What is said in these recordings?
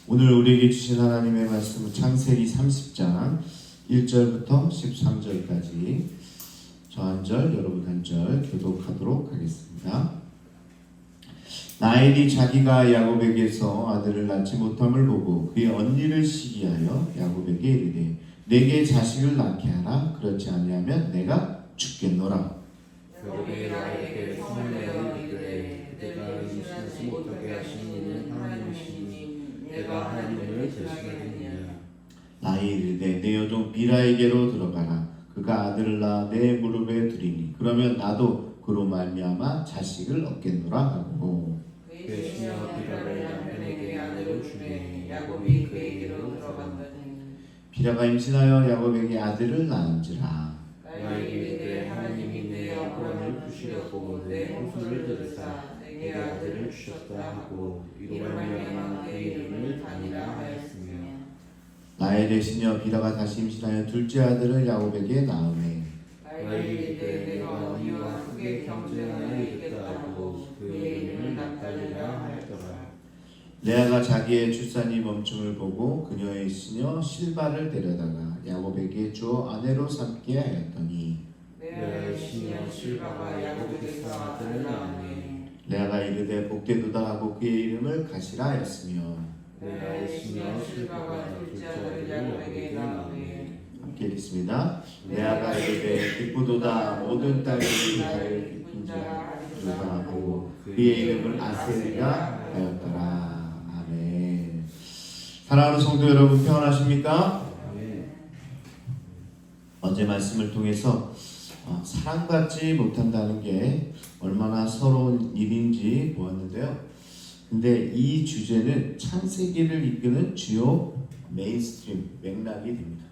오늘 우리에게 주신 하나님의 말씀은 창세기 30장 1절부터 13절까지 저 한 절, 여러분 한 절 교독하도록 하겠습니다. 라헬이 자기가 야곱에게서 아들을 낳지 못함을 보고 그의 언니를 시기하여 야곱에게 이르되 내게 자식을 낳게 하라. 그렇지 아니하면 내가 죽겠노라. 야곱이 라헬에게 성을 내어 이르되 내가 임신하지 못하게 하신 이는 하나님이시니 내가 하나님을 대신하겠느냐. 라헬이 이르되 내 여종 비라에게로 들어가라. 그가 아들을 낳아 내 무릎에 두리니 그러면 나도 그로 말미암아 자식을 얻겠노라 하고 그의 시녀 비라를 남편에게 아내로 주매 야곱이 그에게로 들어간다니. 비라가 임신하여 야곱에게 아들을 낳은지라. 라헬이 이르되 하나님이 내 영광을 부시려고 내 홍수를 들으사 내게 아들을 주셨다 하고 이로 말미암아 그의 이름을 다니라 하였으며. 라헬의 시녀 비라가 다시 임신하여 둘째 아들을 야곱에게 낳으매 라헬이 이르되 내가 언니와 크게 경쟁하여 이겼다 하고 그의 이름을 납달리라 하였더라. 레아가 자기의 출산이 멈춤을 보고 그녀의 시녀 실바를 데려다가 야곱에게 주어 아내로 삼게 하였더니 레아의 시녀 실바가 야곱에게서 아들을 낳으니 레아가 이르되 복되도다 하고 그의 이름을 가시라 하였으며 레아의 시녀 실바가 둘째 아들을 야곱에게 낳으니. 함께 읽습니다. 레아가 이르되 기쁘도다 모든 딸들이 나를 기쁜 자 하고 그의 이름을 아셀이라 하였더라. 아멘. 사랑하는 성도 여러분 평안하십니까? 어제 말씀을 통해서 사랑받지 못한다는 게 얼마나 서러운 일인지 보았는데요. 근데 이 주제는 창세기를 이끄는 주요 메인스트림 맥락이 됩니다.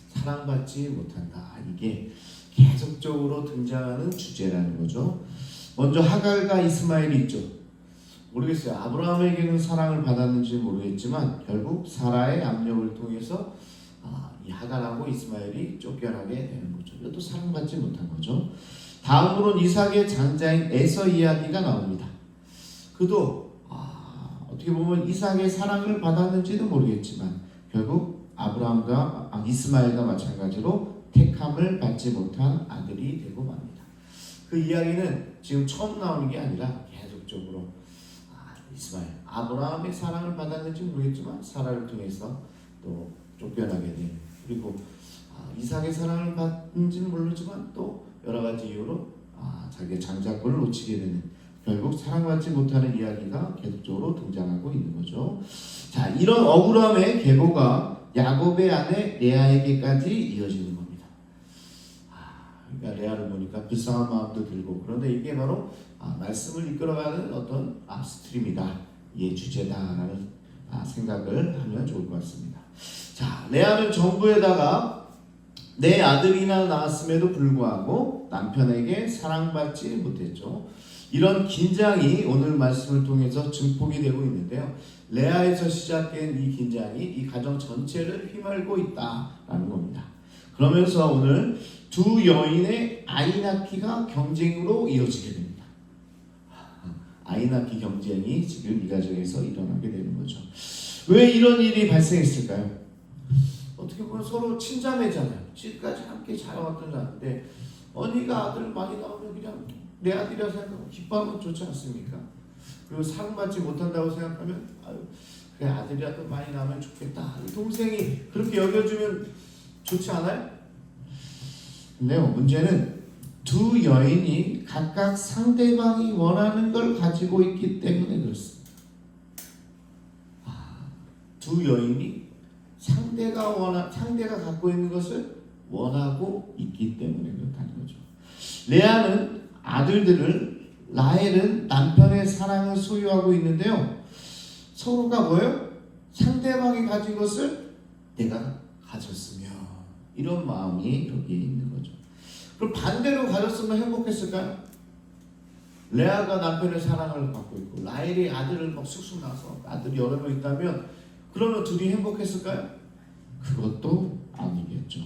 사랑받지 못한다. 이게 계속적으로 등장하는 주제라는 거죠. 먼저 하갈과 이스마엘이 있죠. 모르겠어요. 아브라함에게는 사랑을 받았는지 모르겠지만 결국 사라의 압력을 통해서 이 하갈하고 이스마엘이 쫓겨나게 되는 거죠. 이것도 사랑받지 못한 거죠. 다음으로는 이삭의 장자인 에서 이야기가 나옵니다. 그도 어떻게 보면 이삭의 사랑을 받았는지도 모르겠지만 결국 아브라함과 이스마엘과 마찬가지로 택함을 받지 못한 아들이 되고 맙니다. 그 이야기는 지금 처음 나오는 게 아니라 계속적으로 이스마엘, 아브라함의 사랑을 받았는지 모르겠지만 사라를 통해서 또 쫓겨나게 된, 그리고 이삭의 사랑을 받는지는 모르지만 또 여러 가지 이유로 자기의 장자권을 놓치게 되는, 결국 사랑받지 못하는 이야기가 계속적으로 등장하고 있는 거죠. 자, 이런 억울함의 계보가 야곱의 아내 레아에게까지 이어지는 겁니다. 그러니까 레아를 보니까 불쌍한 마음도 들고, 그런데 이게 바로 말씀을 이끌어가는 어떤 스트림이다, 이게 주제다라는 생각을 하면 좋을 것 같습니다. 자, 레아는 정부에다가 내 아들이나 낳았음에도 불구하고 남편에게 사랑받지 못했죠. 이런 긴장이 오늘 말씀을 통해서 증폭이 되고 있는데요. 레아에서 시작된 이 긴장이 이 가정 전체를 휘말고 있다라는 겁니다. 그러면서 오늘 두 여인의 아이 낳기가 경쟁으로 이어지게 됩니다. 아이 낳기 경쟁이 지금 이 가정에서 일어나게 되는 거죠. 왜 이런 일이 발생했을까요? 어떻게 보면 서로 친자매잖아요. 지금까지 함께 자라왔던 자인데 언니가 아들을 많이 낳으면 그냥 내 아들이라 생각하고 기뻐하면 좋지 않습니까? 그리고 사랑받지 못한다고 생각하면 그래 아들이라도 많이 낳으면 좋겠다. 동생이 그렇게 여겨주면 좋지 않아요? 근데요, 문제는 두 여인이 각각 상대방이 원하는 걸 가지고 있기 때문에 그렇습니다. 두 여인이 상대가 갖고 있는 것을 원하고 있기 때문에 그렇다는 거죠. 레아는 아들들을, 라헬은 남편의 사랑을 소유하고 있는데요. 서로가 뭐예요? 상대방이 가진 것을 내가 가졌으면, 이런 마음이 여기에 있는 거죠. 그럼 반대로 가졌으면 행복했을까요? 레아가 남편의 사랑을 받고 있고 라헬이 아들을 막 쑥쑥 낳아서 아들이 여러 명 있다면 그러면 둘이 행복했을까요? 그것도 아니겠죠.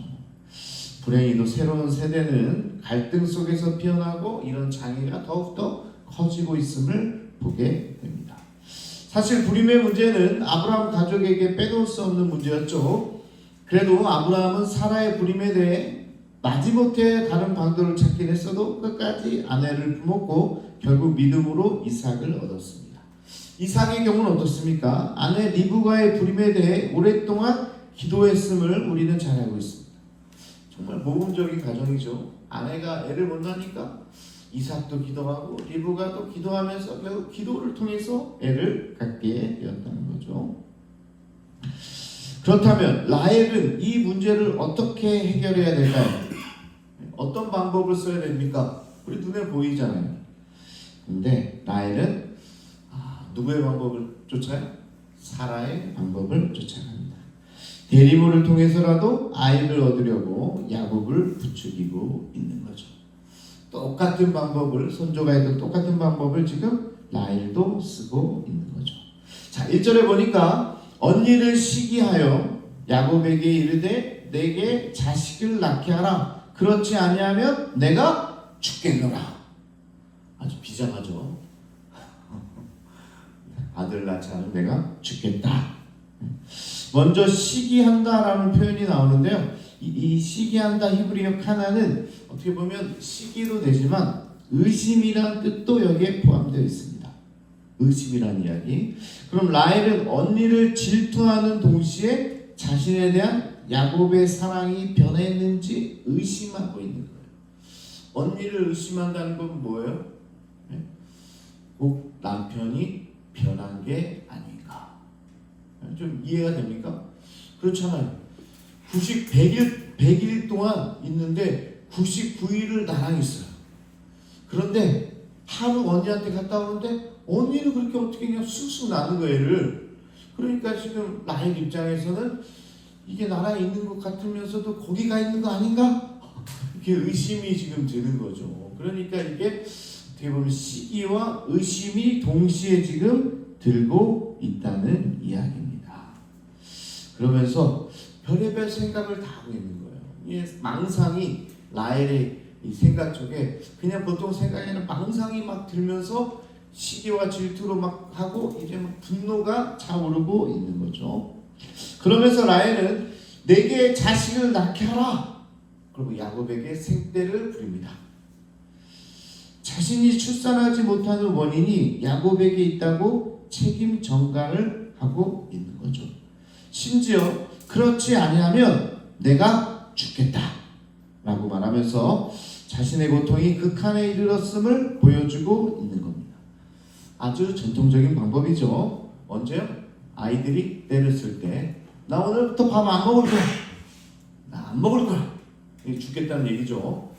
불행히도 새로운 세대는 갈등 속에서 피어나고 이런 장애가 더욱더 커지고 있음을 보게 됩니다. 사실 불임의 문제는 아브라함 가족에게 빼놓을 수 없는 문제였죠. 그래도 아브라함은 사라의 불임에 대해 마지못해 다른 방도를 찾긴 했어도 끝까지 아내를 품었고 결국 믿음으로 이삭을 얻었습니다. 이삭의 경우는 어떻습니까? 아내 리브가의 불임에 대해 오랫동안 기도했음을 우리는 잘 알고 있습니다. 정말 모범적인 가정이죠. 아내가 애를 못 낳으니까 이삭도 기도하고 리브가도 기도하면서 결국 기도를 통해서 애를 갖게 되었다는 거죠. 그렇다면 라헬은 이 문제를 어떻게 해결해야 될까요? 어떤 방법을 써야 됩니까? 우리 눈에 보이잖아요. 근데 라헬은 누구의 방법을 쫓아요? 사라의 방법을 쫓아갑니다. 대리모를 통해서라도 아이를 얻으려고 야곱을 부추기고 있는 거죠. 똑같은 방법을, 손조가 했던 똑같은 방법을 지금 라헬도 쓰고 있는 거죠. 자, 1절에 보니까 언니를 시기하여 야곱에게 이르되 내게 자식을 낳게 하라. 그렇지 아니하면 내가 죽겠노라. 아주 비장하죠. 아들 낳지 않으면 내가 죽겠다. 먼저 시기한다라는 표현이 나오는데요. 이 시기한다 히브리어 카나는 어떻게 보면 시기도 되지만 의심이란 뜻도 여기에 포함되어 있습니다. 의심이란 이야기. 그럼 라헬은 언니를 질투하는 동시에 자신에 대한 야곱의 사랑이 변했는지 의심하고 있는 거예요. 언니를 의심한다는 건 뭐예요? 꼭 남편이 변한 게 아닌가. 좀 이해가 됩니까? 그렇잖아요. 100일 동안 있는데 99일을 나랑 있어요. 그런데 하루 언니한테 갔다 오는데 언니는 그렇게 어떻게 그냥 쑥쑥 나는 거예요, 애를. 그러니까 지금 라헬 입장에서는 이게 나랑 있는 것 같으면서도 거기가 있는 거 아닌가? 이렇게 의심이 지금 드는 거죠. 그러니까 이게 어떻게 보면 시기와 의심이 동시에 지금 들고 있다는 이야기입니다. 그러면서 별의별 생각을 다 하고 있는 거예요. 이 망상이 라헬의 이 생각 쪽에 그냥 보통 생각이 아니라 망상이 막 들면서 시기와 질투로 막 하고 이제 막 분노가 차오르고 있는 거죠. 그러면서 라헬은 내게 자식을 낳게 하라. 그리고 야곱에게 생떼를 부립니다. 자신이 출산하지 못하는 원인이 야곱에게 있다고 책임 전가를 하고 있는 거죠. 심지어 그렇지 아니하면 내가 죽겠다 라고 말하면서 자신의 고통이 극한에 이르렀음을 보여주고 있는 겁니다. 아주 전통적인 방법이죠. 언제요? 아이들이 때를 쓸 때 나 오늘부터 밥 안 먹을 거야. 나 안 먹을 거야. 이게 죽겠다는 얘기죠.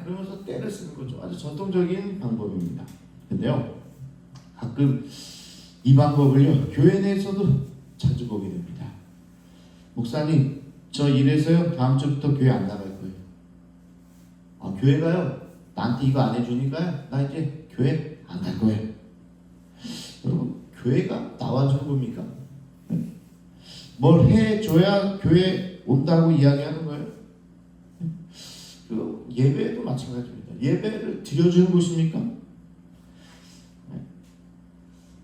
그러면서 때를 쓰는 거죠. 아주 전통적인 방법입니다. 근데요, 가끔 이 방법을요, 교회 내에서도 자주 보게 됩니다. 목사님, 저 이래서요, 다음 주부터 교회 안 나갈 거예요. 아, 교회 가요? 나한테 이거 안 해주니까요, 나 이제 교회 안 갈 거예요. 여러분, 교회가 나와준 겁니까? 뭘 해줘야 교회 온다고 이야기하는 거예요? 그 예배도 마찬가지입니다. 예배를 드려주는 곳입니까?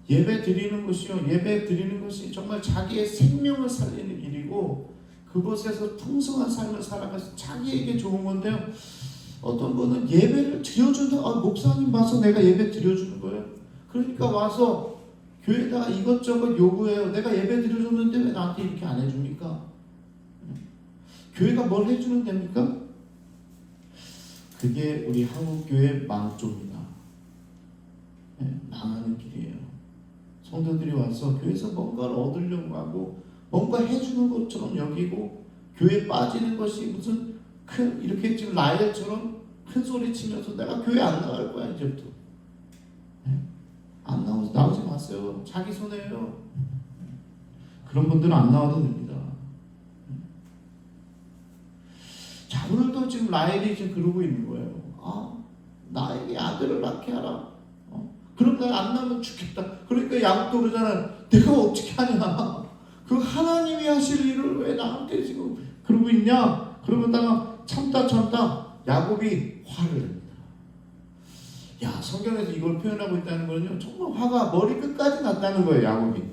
예배 드리는 것이요. 예배 드리는 것이 정말 자기의 생명을 살리는 일이고 그곳에서 풍성한 삶을 살아가서 자기에게 좋은 건데요. 어떤 분은 예배를 드려준다. 목사님 봐서 내가 예배 드려주는 거예요. 그러니까 와서 교회에다가 이것저것 요구해요. 내가 예배 드려줬는데 왜 나한테 이렇게 안 해줍니까? 교회가 뭘 해주는 됩니까? 그게 우리 한국교회 망조입니다. 망하는 길이에요. 성도들이 와서 교회에서 뭔가를 얻으려고 하고 뭔가 해주는 것처럼 여기고 교회에 빠지는 것이 무슨 큰 이렇게 지금 라헬처럼 큰 소리 치면서 내가 교회 안 나갈 거야 이제부터. 안 나오지 마세요. 자기 손해예요. 그런 분들은 안 나와도 됩니다. 자, 오늘도 지금 라헬이 지금 그러고 있는 거예요. 나에게 아들을 낳게 하라. 그럼 내가 안 낳으면 죽겠다. 그러니까 야곱도 그러잖아요. 내가 어떻게 하냐. 그 하나님이 하실 일을 왜 나한테 지금 그러고 있냐. 그러다가 참다 야곱이 화를 냅니다. 야, 성경에서 이걸 표현하고 있다는 거는요, 정말 화가 머리 끝까지 났다는 거예요, 야곱이.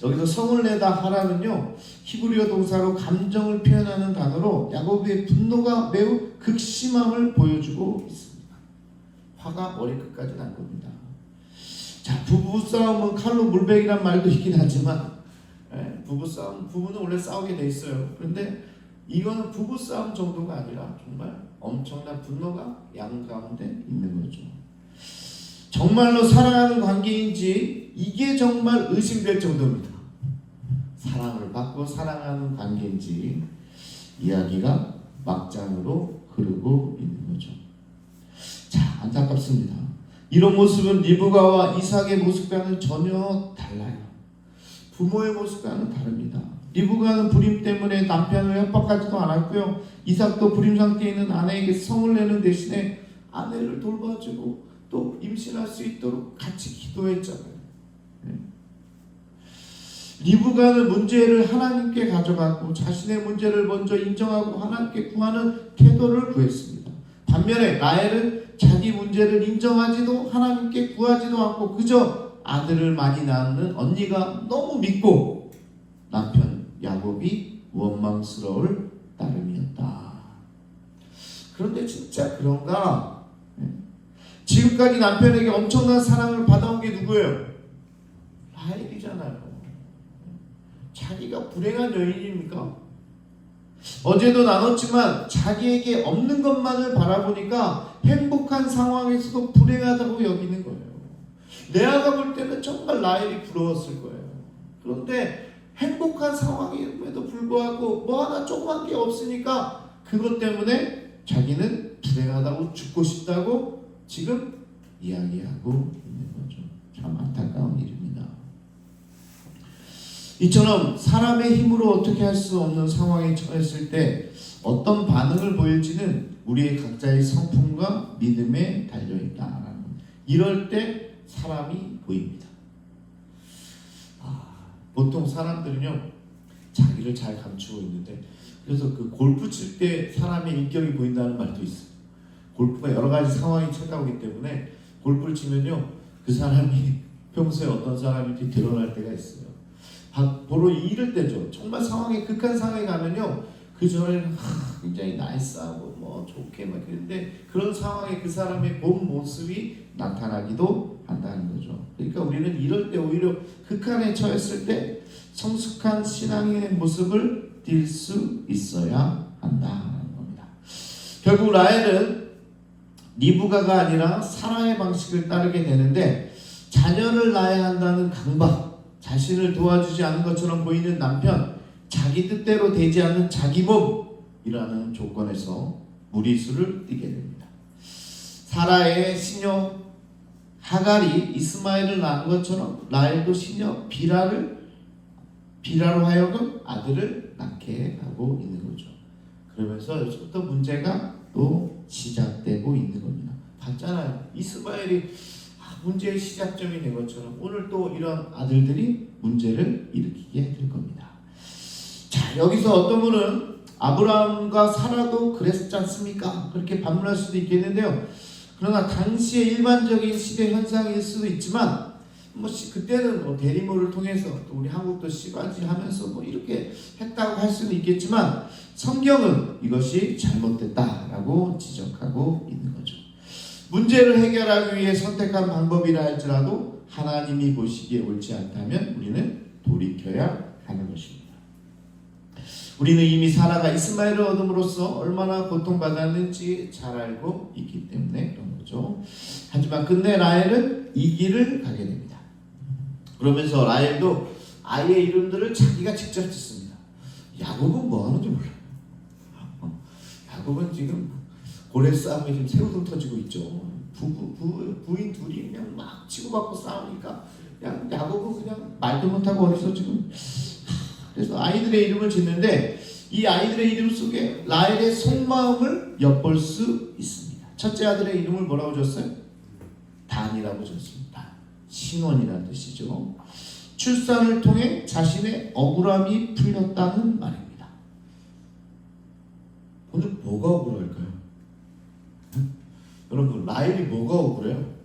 여기서 성을 내다 하라는요, 히브리어 동사로 감정을 표현하는 단어로 야곱의 분노가 매우 극심함을 보여주고 있습니다. 화가 머리 끝까지 난 겁니다. 자, 부부싸움은 칼로 물베기란 말도 있긴 하지만, 부부는 원래 싸우게 돼 있어요. 그런데 이거는 부부싸움 정도가 아니라 정말 엄청난 분노가 양 가운데 있는 거죠. 정말로 사랑하는 관계인지 이게 정말 의심될 정도입니다. 사랑을 받고 사랑하는 관계인지 이야기가 막장으로 흐르고 있는 거죠. 자, 안타깝습니다. 이런 모습은 리브가와 이삭의 모습과는 전혀 달라요. 부모의 모습과는 다릅니다. 리브가는 불임 때문에 남편을 협박하지도 않았고요. 이삭도 불임 상태에 있는 아내에게 성을 내는 대신에 아내를 돌봐주고 또 임신할 수 있도록 같이 기도했잖아요. 리브가는 문제를 하나님께 가져갔고 자신의 문제를 먼저 인정하고 하나님께 구하는 태도를 구했습니다. 반면에 라헬은 자기 문제를 인정하지도 하나님께 구하지도 않고 그저 아들을 많이 낳는 언니가 너무 믿고 남편 야곱이 원망스러울 따름이었다. 그런데 진짜 그런가? 지금까지 남편에게 엄청난 사랑을 받아온 게 누구예요? 라헬이잖아요. 자기가 불행한 여인입니까? 어제도 나눴지만 자기에게 없는 것만을 바라보니까 행복한 상황에서도 불행하다고 여기는 거예요. 레아가 볼 때는 정말 라헬이 부러웠을 거예요. 그런데 행복한 상황임에도 불구하고 뭐 하나 조그만 게 없으니까 그것 때문에 자기는 불행하다고 죽고 싶다고 지금 이야기하고 있는 거죠. 참 안타까운 일입니다. 이처럼 사람의 힘으로 어떻게 할 수 없는 상황에 처했을 때 어떤 반응을 보일지는 우리의 각자의 성품과 믿음에 달려있다라는 겁니다. 이럴 때 사람이 보입니다. 보통 사람들은요 자기를 잘 감추고 있는데 그래서 그 골프 칠 때 사람의 인격이 보인다는 말도 있어요. 골프가 여러 가지 상황이 찾아오기 때문에 골프를 치면요 그 사람이 평소에 어떤 사람인지 드러날 때가 있어요. 보러 이럴 때죠. 정말 상황이 극한 상황에 가면요 그 전에는 굉장히 나이스하고 뭐 좋게 막 그런데 그런 상황에 그 사람의 본 모습이 나타나기도 한다는 거죠. 그러니까 우리는 이럴 때 오히려 극한에 처했을 때 성숙한 신앙의 모습을 띌 수 있어야 한다는 겁니다. 결국 라헬은 리브가가 아니라 사라의 방식을 따르게 되는데 자녀를 낳아야 한다는 강박, 자신을 도와주지 않는 것처럼 보이는 남편, 자기 뜻대로 되지 않는 자기 몸이라는 조건에서 무리수를 띠게 됩니다. 사라의 시녀 하갈이 이스마엘을 낳은 것처럼 라헬도 시녀 비라로 하여금 아들을 낳게 하고 있는 거죠. 그러면서 여기서부터 문제가 또 시작되고 있는 겁니다. 봤잖아요. 이스마엘이 문제의 시작점이 된 것처럼 오늘 또 이런 아들들이 문제를 일으키게 될 겁니다. 자, 여기서 어떤 분은 아브라함과 사라도 그랬지 않습니까? 그렇게 반문할 수도 있겠는데요. 그러나 당시의 일반적인 시대 현상일 수도 있지만 그때는 뭐 대리모를 통해서 또 우리 한국도 시바지 하면서 뭐 이렇게 했다고 할 수는 있겠지만 성경은 이것이 잘못됐다라고 지적하고 있는 거죠. 문제를 해결하기 위해 선택한 방법이라 할지라도 하나님이 보시기에 옳지 않다면 우리는 돌이켜야 하는 것입니다. 우리는 이미 사라가 이스마엘을 얻음으로써 얼마나 고통받았는지 잘 알고 있기 때문에 그런 거죠. 하지만 끝내 라헬은 이 길을 가게 됩니다. 그러면서 라헬도 아이의 이름들을 자기가 직접 짓습니다. 야곱은 뭐 하는지 몰라요. 야곱은 지금 고래 싸움에 지금 새우등 터지고 있죠. 부인 둘이 그냥 막 치고받고 싸우니까 그냥 야곱은 그냥 말도 못하고 어디서 지금 그래서 아이들의 이름을 짓는데 이 아이들의 이름 속에 라헬의 속마음을 엿볼 수 있습니다. 첫째 아들의 이름을 뭐라고 줬어요? 단이라고 줬습니다. 신원이라는 뜻이죠. 출산을 통해 자신의 억울함이 풀렸다는 말입니다. 오늘 뭐가 억울할까요? 여러분 라헬이 뭐가 억울해요?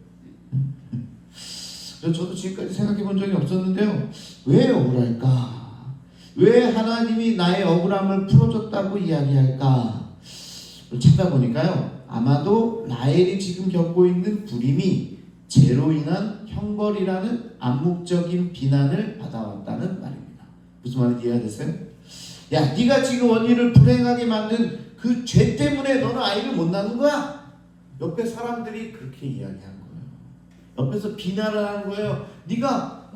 저도 지금까지 생각해 본 적이 없었는데요. 왜 억울할까? 왜 하나님이 나의 억울함을 풀어줬다고 이야기할까? 찾아보니까요. 아마도 라헬이 지금 겪고 있는 불임이 죄로 인한 형벌이라는 암묵적인 비난을 받아왔다는 말입니다. 무슨 말인지 이해가 됐어요? 야, 네가 지금 언니를 불행하게 만든 그 죄 때문에 너는 아이를 못 낳는 거야? 옆에 사람들이 그렇게 이야기한 거예요. 옆에서 비난을 하는 거예요. 네가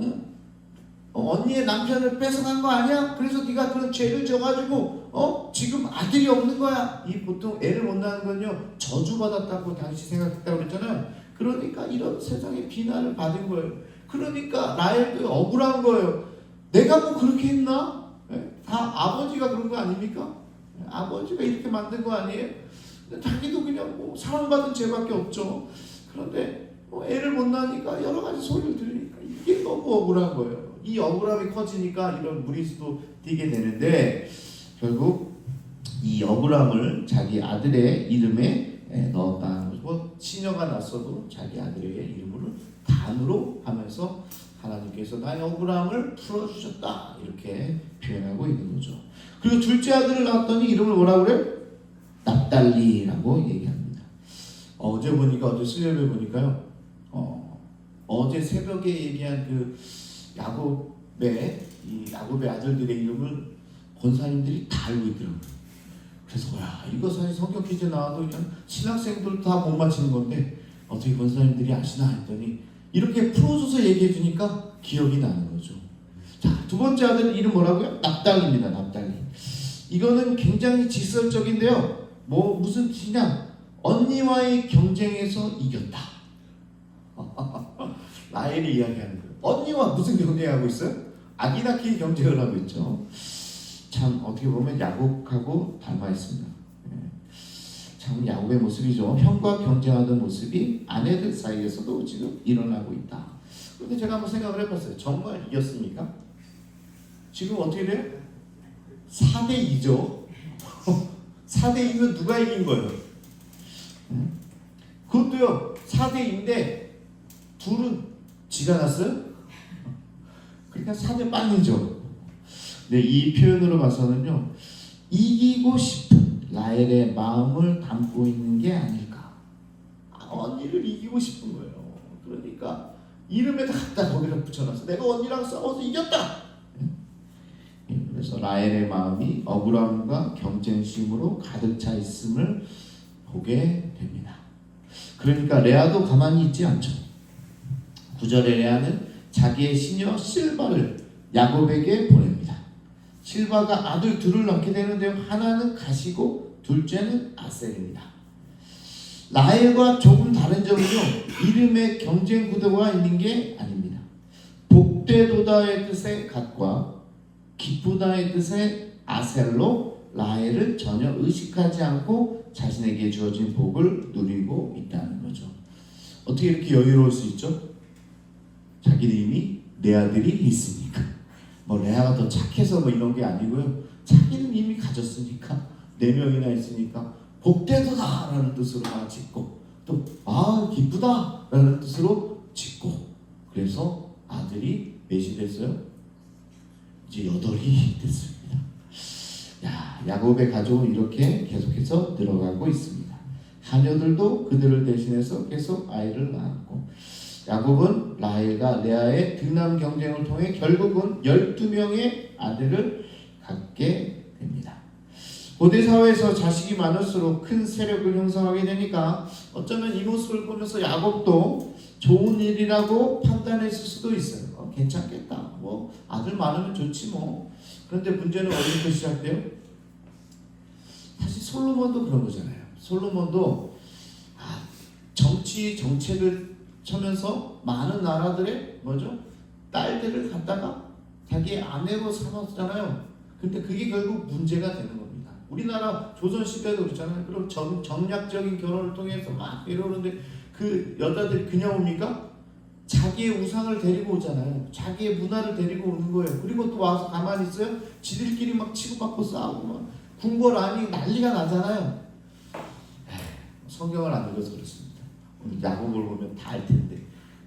언니의 남편을 뺏어간 거 아니야? 그래서 네가 그런 죄를 져가지고 지금 아들이 없는 거야. 이 보통 애를 못 낳는 건요 저주받았다고 당시 생각했다고 그랬잖아요. 그러니까 이런 세상의 비난을 받은 거예요. 그러니까 라헬도 억울한 거예요. 내가 뭐 그렇게 했나? 다 아버지가 그런 거 아닙니까? 아버지가 이렇게 만든 거 아니에요? 자기도 그냥 뭐 사랑받은 죄밖에 없죠. 그런데 애를 못 낳으니까 여러 가지 소리를 들으니까 이게 너무 억울한 거예요. 이 억울함이 커지니까 이런 무리수도 띄게 되는데 결국 이 억울함을 자기 아들의 이름에 넣었다는 거죠. 뭐 시녀가 났어도 자기 아들에게 이름을 단으로 하면서 하나님께서 나의 억울함을 풀어주셨다 이렇게 표현하고 있는 거죠. 그리고 둘째 아들을 낳았더니 이름을 뭐라고 그래요? 납달리라고 얘기합니다. 어제 보니까 어제 수요일에 보니까요. 어제 새벽에 얘기한 그 야곱의 아들들의 이름을 권사님들이 다 알고 있더라고요. 그래서 이거 사실 성경 퀴즈 나와도 그냥 신학생들 다 못 맞히는 건데 어떻게 권사님들이 아시나 했더니 이렇게 풀어줘서 얘기해 주니까 기억이 나는 거죠. 자, 두 번째 아들 이름 뭐라고요? 납달리입니다. 납달리. 이거는 굉장히 직설적인데요. 무슨 뜻이냐? 언니와의 경쟁에서 이겼다. 라헬이 이야기하는 거예요. 언니와 무슨 경쟁하고 있어요? 아기 낳기 경쟁을 하고 있죠. 참 어떻게 보면 야곱하고 닮아 있습니다. 참 야곱의 모습이죠. 형과 경쟁하던 모습이 아내들 사이에서도 지금 일어나고 있다. 그런데 제가 한번 생각을 해봤어요. 정말 이겼습니까? 지금 어떻게 돼요? 4대2죠. 4대2면 누가 이긴 거예요? 그것도요 4대2인데 둘은 지가 났어요? 그러니까 4대 빵이죠. 네, 이 표현으로 봐서는요 이기고 싶은 라헬의 마음을 담고 있는 게 아닐까. 언니를 이기고 싶은 거예요. 그러니까 이름에다 갖다 거기다 붙여놨어. 내가 언니랑 싸워서 이겼다. 그래서 라헬의 마음이 억울함과 경쟁심으로 가득 차 있음을 보게 됩니다. 그러니까 레아도 가만히 있지 않죠. 9절에 레아는 자기의 시녀 실바를 야곱에게 보냅니다. 실바가 아들 둘을 낳게 되는데요. 하나는 가시고 둘째는 아셀입니다. 라헬과 조금 다른 점은요. 이름에 경쟁 구도가 있는 게 아닙니다. 복되도다의 뜻의 갓과 기쁘다의 뜻의 아셀로 라헬은 전혀 의식하지 않고 자신에게 주어진 복을 누리고 있다는 거죠. 어떻게 이렇게 여유로울 수 있죠? 자기는 이미 내 아들이 있으니까. 레아가 더 착해서 이런 게 아니고요. 자기는 이미 가졌으니까 4명이나 있으니까 복되도다 라는 뜻으로 짓고 또 기쁘다 라는 뜻으로 짓고 그래서 아들이 몇이 됐어요? 이제 8이 됐습니다. 야곱의 가족은 이렇게 계속해서 늘어가고 있습니다. 하녀들도 그들을 대신해서 계속 아이를 낳았고 야곱은 라헬과 레아의 등남 경쟁을 통해 결국은 12명의 아들을 갖게 됩니다. 고대 사회에서 자식이 많을수록 큰 세력을 형성하게 되니까 어쩌면 이 모습을 보면서 야곱도 좋은 일이라고 판단했을 수도 있어요. 괜찮겠다. 아들 많으면 좋지 뭐. 그런데 문제는 어디부터 시작돼요? 사실 솔로몬도 그런 거잖아요. 솔로몬도 정치 정책을 쳐면서 많은 나라들의 딸들을 갖다가 자기의 아내로 삼았잖아요. 근데 그게 결국 문제가 되는 겁니다. 우리나라 조선시대도 그렇잖아요. 그럼 정략적인 결혼을 통해서 막 이러는데 그 여자들이 그냥 옵니까? 자기의 우상을 데리고 오잖아요. 자기의 문화를 데리고 오는 거예요. 그리고 또 와서 가만히 있어요? 지들끼리 막 치고받고 싸우고 막 궁궐 안이 난리가 나잖아요. 성경을 안 읽어서 그렇습니다. 야곱을 보면 다 알 텐데.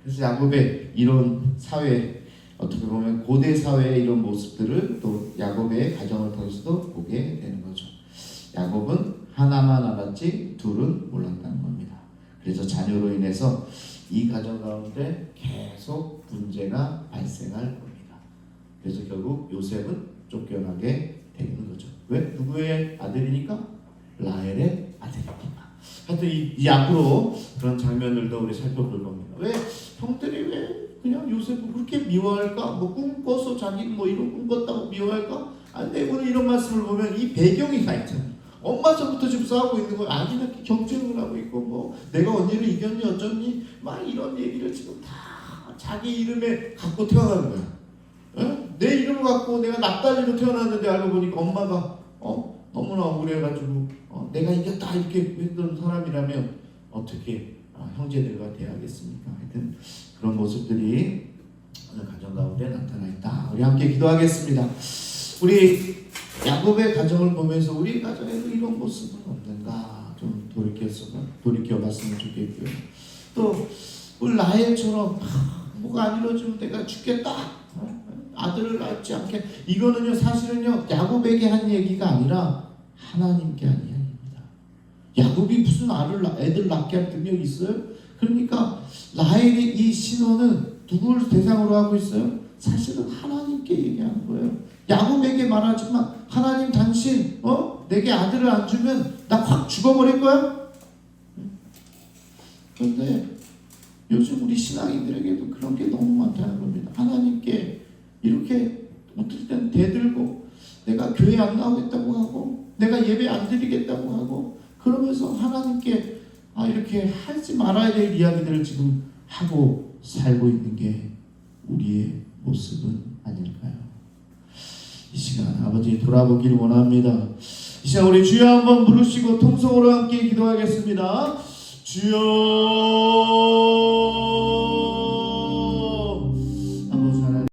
그래서 야곱의 이런 사회, 어떻게 보면 고대 사회의 이런 모습들을 또 야곱의 가정을 통해서도 보게 되는 거죠. 야곱은 하나만 알았지 둘은 몰랐다는 겁니다. 그래서 자녀로 인해서 이 가정 가운데 계속 문제가 발생할 겁니다. 그래서 결국 요셉은 쫓겨나게 되는 거죠. 왜? 누구의 아들이니까? 라헬의 아들이니까. 하여튼 이 앞으로 그런 장면들도 우리 살펴볼 겁니다. 왜 형들이 왜 그냥 요셉을 그렇게 미워할까? 뭐 꿈 꿔서 자기는 뭐 이런 꿈 꿨다고 미워할까? 아니, 오늘 이런 말씀을 보면 이 배경이 가 있잖아요. 엄마 전부터 지금 싸우고 있는 거예요. 아기는 경쟁을 하고 있고 뭐 내가 언니를 이겼니 어쩌니 막 이런 얘기를 지금 다 자기 이름에 갖고 태어나는 거야. 에? 내 이름을 갖고 내가 납달리로 태어났는데 알고 보니까 엄마가 너무나 억울해가지고 내가 이겼다 이렇게 했던 사람이라면 어떻게 형제들과 대하겠습니까? 하여튼 그런 모습들이 오늘 가정 가운데 나타나 있다. 우리 함께 기도하겠습니다. 우리 야곱의 가정을 보면서 우리 가정에도 이런 모습은 없는가 좀 돌이켜봤으면 좋겠고요. 또 우리 라헬처럼 뭐가 안 이루어지면 내가 죽겠다. 아들을 낳지 않게. 이거는요 사실은요 야곱에게 한 얘기가 아니라 하나님께 한 이야기입니다. 야곱이 무슨 애들 낳게 할 능력이 있어요? 그러니까 라헬의 이 신호는 누구를 대상으로 하고 있어요? 사실은 하나님께 얘기하는 거예요. 야곱에게 말하지만 하나님 당신 내게 아들을 안 주면 나 확 죽어버릴 거야? 그런데 요즘 우리 신앙인들에게도 그런 게 너무 많다는 겁니다. 하나님께 이렇게 어떨 때는 대들고 내가 교회 안 나오겠다고 하고 내가 예배 안 드리겠다고 하고 그러면서 하나님께 이렇게 하지 말아야 될 이야기들을 지금 하고 살고 있는 게 우리의 모습은 아닐까요? 이 시간 아버지 돌아보기를 원합니다. 이 시간 우리 주여 한번 부르시고 통성으로 함께 기도하겠습니다. 주여